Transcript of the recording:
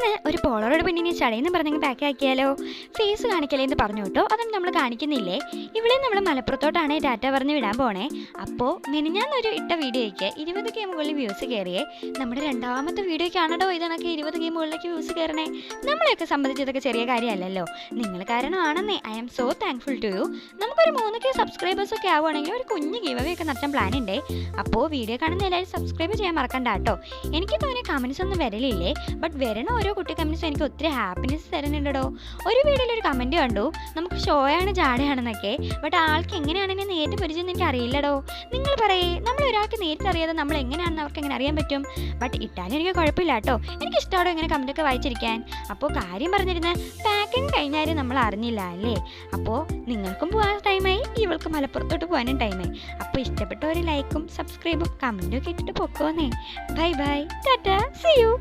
ഇന്ന് ഒരു പോളറോട് പെണ്ണിനെ ചടയെന്ന് പറഞ്ഞെങ്കിൽ പാക്ക് ആക്കിയാലോ, ഫേസ് കാണിക്കലേ എന്ന് പറഞ്ഞു കേട്ടോ. അതൊന്നും നമ്മൾ കാണിക്കുന്നില്ലേ. ഇവിടെ നമ്മൾ മലപ്പുറത്തോട്ടാണ് ഡാറ്റ പറഞ്ഞ് വിടാൻ പോണേ. അപ്പോൾ മിനിഞ്ഞാന്നൊരു ഇട്ട വീഡിയോയ്ക്ക് 20K മുകളിൽ വ്യൂസ് കയറിയേ. നമ്മുടെ രണ്ടാമത്തെ വീഡിയോയ്ക്കാണോ ഇതൊക്കെ 20K മുകളിലേക്ക് വ്യൂസ് കയറണേ. നമ്മളെയൊക്കെ സംബന്ധിച്ചതൊക്കെ ചെറിയ കാര്യമല്ലല്ലോ. നിങ്ങൾ കാരണമാണെന്നേ. I am so thankful to you. നമുക്കൊരു 3K സബ്സ്ക്രൈബേഴ്സൊക്കെ ആവുകയാണെങ്കിൽ ഒരു കുഞ്ഞ് ഗീവ് ഒക്കെ നടത്താൻ പ്ലാൻ ഉണ്ടേ. അപ്പോൾ വീഡിയോ കാണുന്ന എല്ലാവരും സബ്സ്ക്രൈബ് ചെയ്യാൻ മറക്കണ്ട കേട്ടോ. എനിക്ക് തോന്നിയ കമൻസ് ഒന്നും വരലില്ലേ, ബട്ട് വരണ ഓരോ കുട്ടി കമൻസും എനിക്ക് ഒത്തിരി ഹാപ്പിനെസ് തരുന്നുണ്ടോ. ഒരു വീഡിയോയിൽ ഒരു കമൻറ്റ് കണ്ടു, നമുക്ക് ഷോയാണ് ജാടയാണെന്നൊക്കെ. ബട്ട് ആൾക്ക് എങ്ങനെയാണെന്ന് നേരിട്ട് പരിചയം എനിക്ക് അറിയില്ലടോ. നിങ്ങൾ പറയേ, നമ്മൾ ഒരാൾക്ക് നേരിട്ട് അറിയാതെ നമ്മൾ എങ്ങനെയാണെന്ന് അവർക്ക് എങ്ങനെ അറിയാൻ പറ്റും. ബട്ട് ഇട്ടാലും എനിക്ക് കുഴപ്പമില്ല കേട്ടോ. എനിക്ക് ഇഷ്ടമാണോ ഇങ്ങനെ കമൻറ്റൊക്കെ വായിച്ചിരിക്കാൻ. അപ്പോൾ കാര്യം പറഞ്ഞിരുന്ന പാക്കിങ് കഴിഞ്ഞാലും നമ്മൾ അറിഞ്ഞില്ല അല്ലേ. അപ്പോൾ നിങ്ങൾക്കും പോകാൻ ടൈമായി, ഇവൾക്ക് മലപ്പുറത്തോട്ട് പോകാനും ടൈമായി. അപ്പോൾ ഇഷ്ടപ്പെട്ട ഒരു ലൈക്കും സബ്സ്ക്രൈബും കമൻറ്റും ഒക്കെ ഇട്ടിട്ട് പൊക്കോന്നേ. Bye bye, tata, see U.